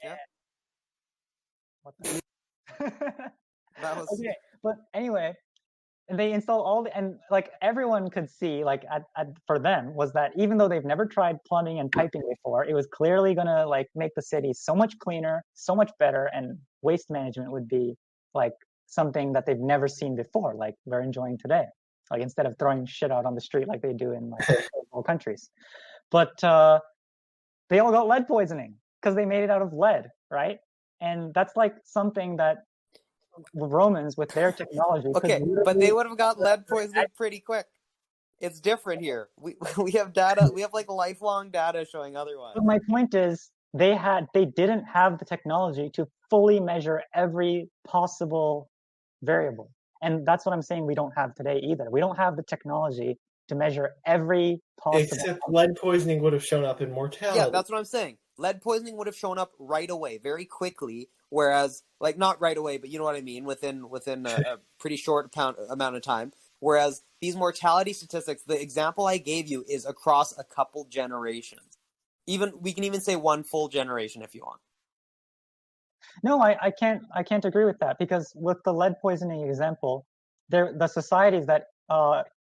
Yeah. What the? That was Okay, but anyway, and they install all the, and like everyone could see, like for them was that even though they've never tried plumbing and piping before, it was clearly gonna like make the city so much cleaner, so much better, and waste management would be like something that they've never seen before, like we're enjoying today. Like instead of throwing shit out on the street like they do in like all countries. But they all got lead poisoning because they made it out of lead, right? And that's like something that Romans with their technology could okay, but they would have got lead poisoning pretty quick. It's different here. We have data. We have like lifelong data showing otherwise. But my point is, they didn't have the technology to fully measure every possible variable, and that's what I'm saying. We don't have today either. We don't have the technology to measure every possible. Except lead poisoning would have shown up in mortality. Yeah, that's what I'm saying. Lead poisoning would have shown up right away, very quickly. Whereas, like, not right away, but you know what I mean, within a pretty short amount of time. Whereas these mortality statistics, the example I gave you is across a couple generations. We can even say one full generation if you want. No, I can't agree with that, because with the lead poisoning example, the societies that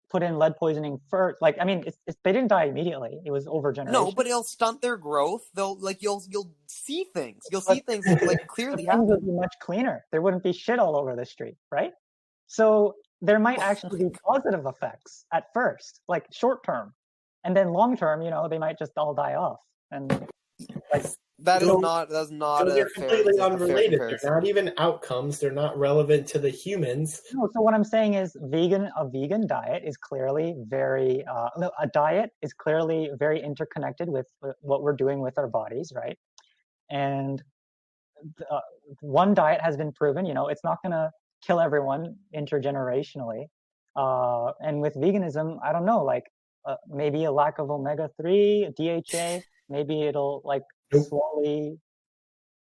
put in lead poisoning first, like, I mean, they didn't die immediately. It was over generations. No, but it'll stunt their growth. You'll see things. You'll see things like clearly happen. Things would be much cleaner. There wouldn't be shit all over the street, right? So there might actually be positive effects at first, like short term, and then long term, they might just all die off. And like that's not so they're completely unrelated. They're not even outcomes. They're not relevant to the humans. No, so what I'm saying is a vegan diet is clearly very a diet is clearly very interconnected with what we're doing with our bodies, right? And one diet has been proven, it's not going to kill everyone intergenerationally. And with veganism, I don't know, like maybe a lack of omega-3, DHA, maybe it'll like slowly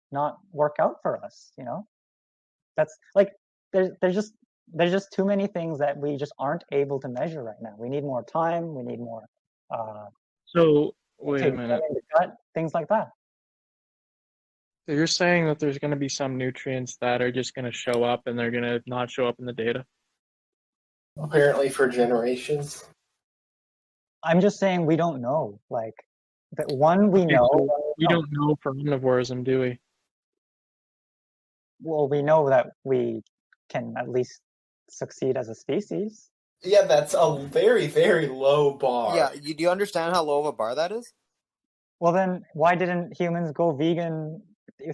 not work out for us, That's like there's just too many things that we just aren't able to measure right now. We need more time. We need more. So wait a minute. Things like that. So you're saying that there's going to be some nutrients that are just going to show up and they're going to not show up in the data? Apparently for generations. I'm just saying we don't know. Like that one we know. So we don't know for omnivorism, do we? Well, we know that we can at least succeed as a species. Yeah, that's a very, very low bar. Yeah, do you understand how low of a bar that is? Well, then why didn't humans go vegan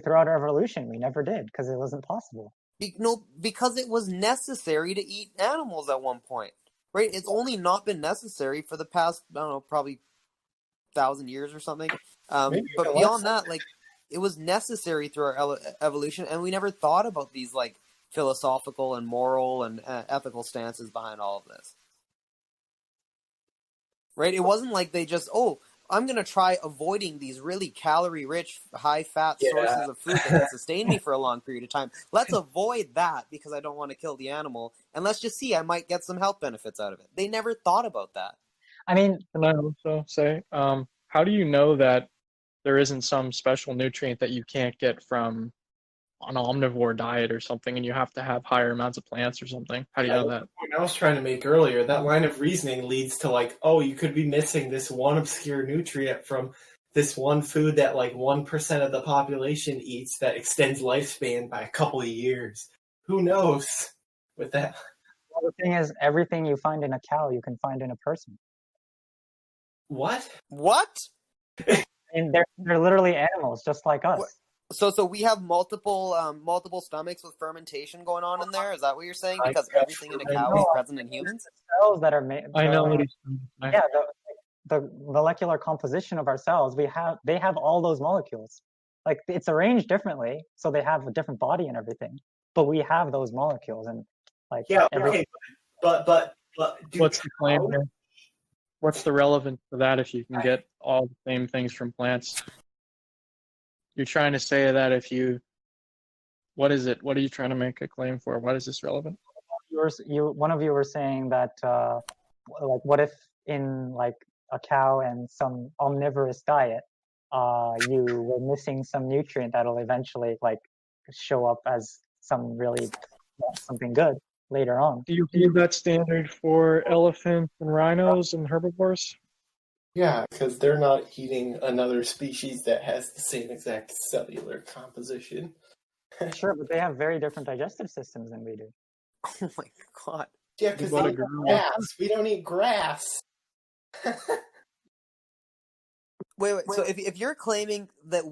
throughout our evolution? We never did, because it wasn't possible. No, because it was necessary to eat animals at one point, right? It's only not been necessary for the past, I don't know, probably 1,000 years or something. But beyond that, like, it was necessary through our evolution, and we never thought about these like philosophical and moral and ethical stances behind all of this, right? It wasn't like they just, I'm going to try avoiding these really calorie-rich, high-fat sources of food that can sustain me for a long period of time. Let's avoid that because I don't want to kill the animal, and let's just see, I might get some health benefits out of it. They never thought about that. I mean, can I also say, how do you know that there isn't some special nutrient that you can't get from an omnivore diet or something, and you have to have higher amounts of plants or something? How do you know that? The point I was trying to make earlier, that line of reasoning leads to like, you could be missing this one obscure nutrient from this one food that like 1% of the population eats that extends lifespan by a couple of years. Who knows with that? Well, the thing is, everything you find in a cow, you can find in a person. What? And they're literally animals, just like us. So we have multiple stomachs with fermentation going on in there. Is that what you're saying? Because everything in a cow is present in humans. Cells that are made. I know what he's saying. Yeah, the molecular composition of our cells. They have all those molecules. Like it's arranged differently, so they have a different body and everything. But we have those molecules, and like okay, but what's the claim here? What's the relevance to that if you can get all the same things from plants? You're trying to say that what is it? What are you trying to make a claim for? Why is this relevant? One of you were saying that, like, what if in like a cow and some omnivorous diet, you were missing some nutrient that'll eventually like show up as something good later on. Do you hold that standard for elephants and rhinos and herbivores? Yeah, because they're not eating another species that has the same exact cellular composition. Sure, but they have very different digestive systems than we do. Oh my god. Yeah, because What they a eat gorilla. grass. We don't eat grass. Wait. So if you're claiming that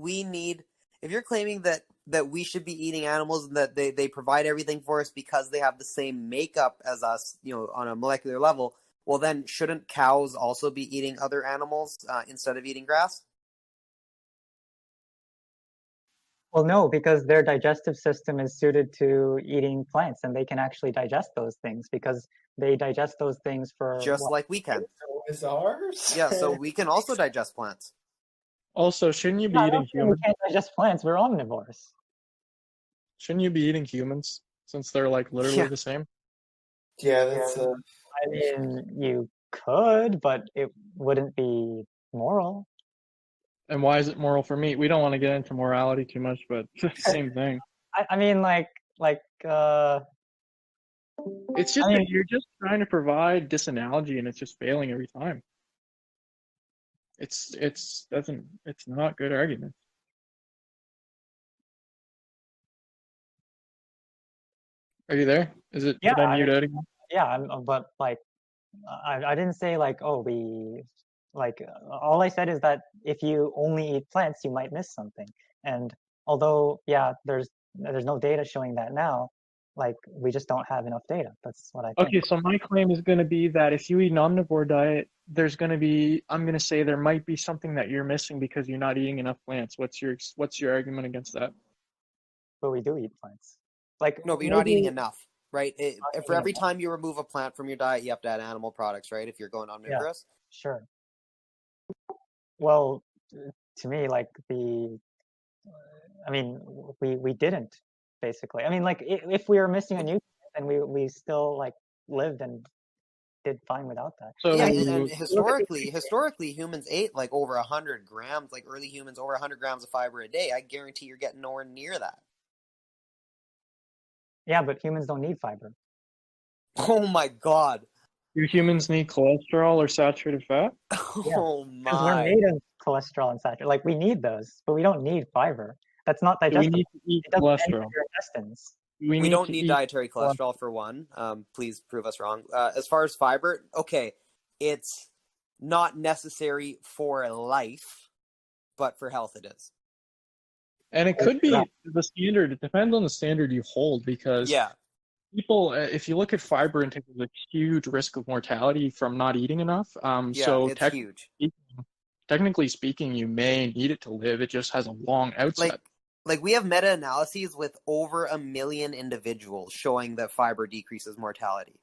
if you're claiming that we should be eating animals and that they provide everything for us because they have the same makeup as us, on a molecular level, well then shouldn't cows also be eating other animals instead of eating grass? Well, no, because their digestive system is suited to eating plants, and they can actually digest those things because they digest those things for Just like we can. So is ours? Yeah, so we can also digest plants. Also, shouldn't you be No, I'm eating not saying we humans? can't digest plants. We're omnivores. Shouldn't you be eating humans since they're like literally Yeah. the same? Yeah, that's I mean, you could, but it wouldn't be moral. And why is it moral for meat? We don't want to get into morality too much, but it's the same thing. I mean, It's just I mean- that you're just trying to provide this analogy, and it's just failing every time. It's not good argument. Are you there? Did Yeah, I mute out again? yeah, but like, I didn't say like, oh, all I said is that if you only eat plants, you might miss something. And although, yeah, there's no data showing that now, like we just don't have enough data. That's what I think. Okay, so my claim is going to be that if you eat an omnivore diet, I'm going to say there might be something that you're missing because you're not eating enough plants. What's your argument against that? But we do eat plants. Like No, but you're not maybe- eating enough, right? For every time you remove a plant from your diet, you have to add animal products, right? If you're going omnivorous. Sure. Well, to me, like I mean, we didn't basically. I mean, like if we were missing a nutrient, then we still like lived and did fine without that. So Yeah, and historically, humans ate like over 100 grams, like early humans, over 100 grams of fiber a day. I guarantee you're getting nowhere near that. Yeah, but humans don't need fiber. Oh my god. do humans need cholesterol or saturated fat? Oh Because we're my. made of cholesterol and saturated. Like we need those, but we don't need fiber. That's not Do we digestible. need to eat It doesn't enter cholesterol? your intestines. We don't to need eat dietary cholesterol for one. Please prove us wrong. As far as fiber, okay, it's not necessary for life, but for health it is. And it could be the standard. It depends on the standard you hold because Yeah. people, if you look at fiber intake, there's a huge risk of mortality from not eating enough. Yeah, So it's huge. technically speaking, you may need it to live. It just has a long outset. Like we have meta-analyses with over 1 million individuals showing that fiber decreases mortality.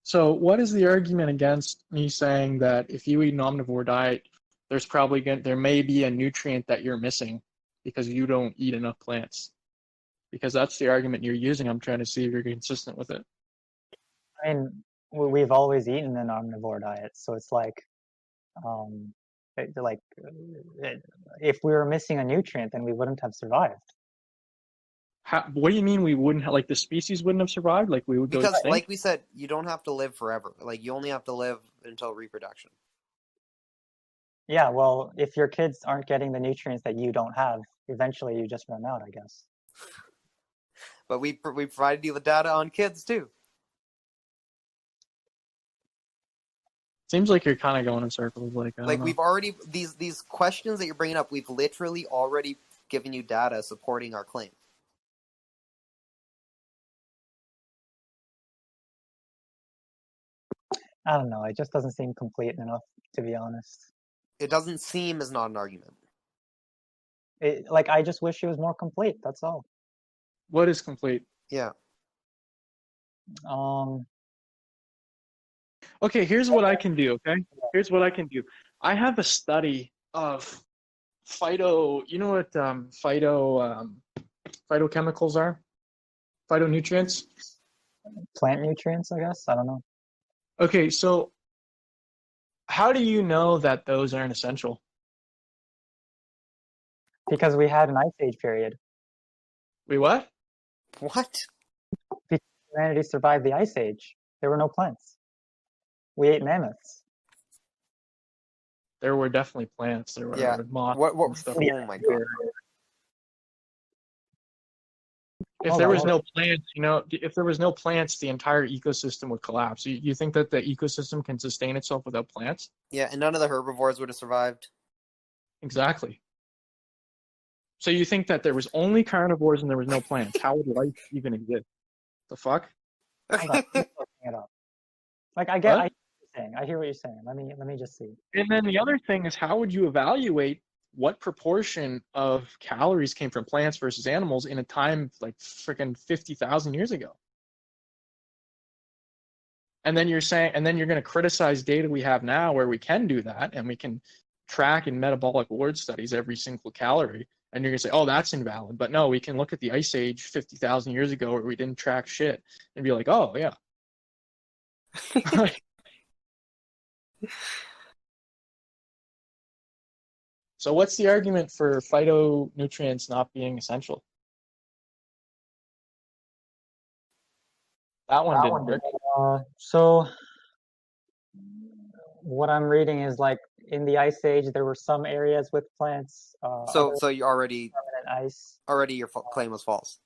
So what is the argument against me saying that if you eat an omnivore diet, there may be a nutrient that you're missing because you don't eat enough plants? Because that's the argument you're using. I'm trying to see if you're consistent with it. I mean, we've always eaten an omnivore diet, so it's like, if we were missing a nutrient, then we wouldn't have survived. What do you mean we wouldn't have, like the species wouldn't have survived? Like we would go Because, extinct? like we said, you don't have to live forever. Like you only have to live until reproduction. Yeah, well, if your kids aren't getting the nutrients that you don't have, eventually you just run out, I guess. But we provided you with data on kids too. Seems like you're kind of going in circles. Like I don't know. We've already these questions that you're bringing up. We've literally already given you data supporting our claim. I don't know. It just doesn't seem complete enough, to be honest. It doesn't seem as not an argument. I just wish it was more complete. That's all. What is complete? Yeah. Okay, here's what I can do, okay? Here's what I can do. I have a study of phyto, you know what phytochemicals are? Phytonutrients? Plant nutrients, I guess. I don't know. Okay, so how do you know that those aren't essential? Because we had an ice age period. Wait, what? What? Humanity survived the ice age. There were no plants. We ate mammoths. There were definitely plants. There were Yeah. moths What? and stuff. Oh my god. If there was no plants, if there was no plants, the entire ecosystem would collapse. You think that the ecosystem can sustain itself without plants? Yeah, and none of the herbivores would have survived. Exactly. So you think that there was only carnivores and there was no plants? How would life even exist? The fuck? Hold on, I'm looking it up. Like I hear what you're saying. I hear what you're saying. Let me just see. And then the other thing is, how would you evaluate what proportion of calories came from plants versus animals in a time like freaking 50,000 years ago? And then you're going to criticize data we have now where we can do that and we can track in metabolic ward studies every single calorie. And you're going to say, oh, that's invalid. But no, we can look at the ice age 50,000 years ago where we didn't track shit and be like, oh, yeah. So what's the argument for phytonutrients not being essential? That one didn't work. So what I'm reading is like in the ice age there were some areas with plants. So you already permanent ice. Already your claim was false.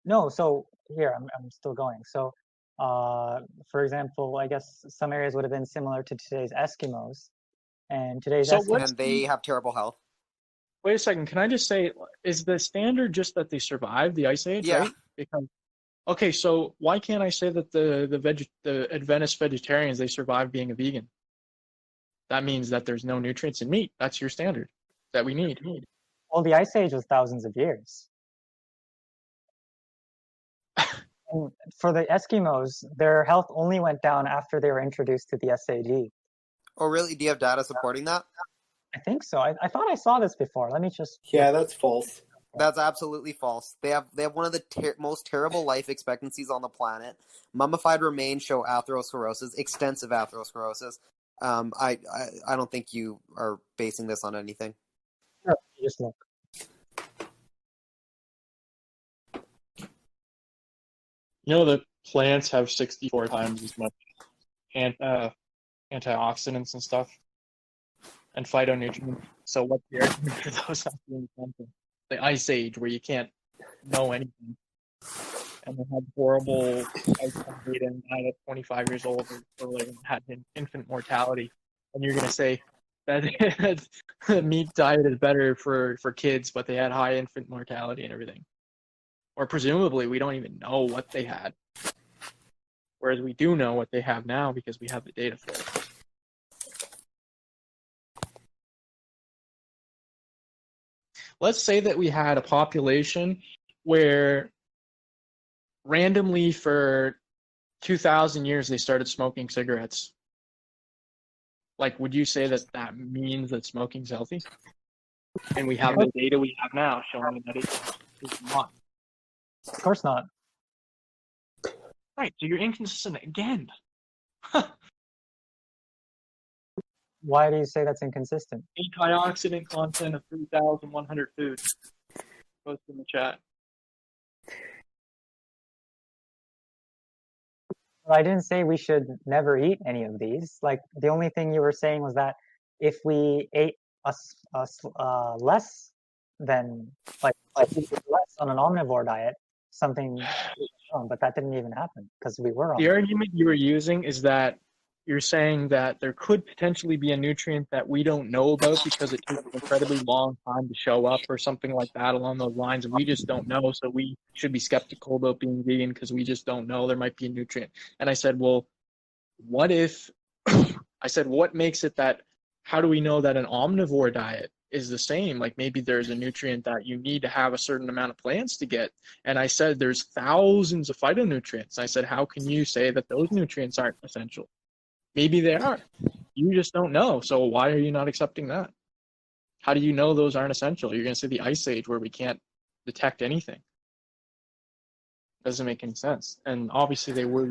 No, so here I'm still going. So for example, I guess some areas would have been similar to today's Eskimos. And today's Eskimos, and they have terrible health. Wait a second. Can I just say, is the standard just that they survived the ice age? Yeah. Right? Because, okay, so why can't I say that the Adventist vegetarians, they survived being a vegan? That means that there's no nutrients in meat. That's your standard that we need. Well, the ice age was thousands of years. And for the Eskimos, their health only went down after they were introduced to the SAD. Oh, really? Do you have data supporting that? I think so. I thought I saw this before. Let me just... Yeah, that's false. That's absolutely false. They have one of the most terrible life expectancies on the planet. Mummified remains show atherosclerosis, extensive atherosclerosis. I don't think you are basing this on anything. No, just look. The plants have 64 times as much antioxidants and stuff, and phytonutrients. So what's the argument for those not being essential? The ice age, where you can't know anything, and they had horrible data and died at 25 years old or earlier and had infant mortality, and you're going to say that the meat diet is better for kids, but they had high infant mortality and everything. Or presumably, we don't even know what they had. Whereas we do know what they have now because we have the data for it. Let's say that we had a population where randomly for 2,000 years they started smoking cigarettes. Like, would you say that that means that smoking's healthy? And we have the data we have now showing that it's not. Of course not. Right, so you're inconsistent again. Why do you say that's inconsistent? Antioxidant content of 3,100 foods. Post in the chat. Well, I didn't say we should never eat any of these. Like, the only thing you were saying was that if we ate less than, like less on an omnivore diet, something was wrong, but that didn't even happen because we were on. The argument you were using is that you're saying that there could potentially be a nutrient that we don't know about because it takes an incredibly long time to show up or something like that along those lines, and we just don't know, so we should be skeptical about being vegan because we just don't know there might be a nutrient. And I said, well, what if I said, what makes it that, how do we know that an omnivore diet is the same? Like, maybe there's a nutrient that you need to have a certain amount of plants to get. And I said there's thousands of phytonutrients. I said, how can you say that those nutrients aren't essential? Maybe they are. You just don't know. So why are you not accepting that? How do you know those aren't essential? You're going to say the ice age where we can't detect anything. Doesn't make any sense. And obviously they were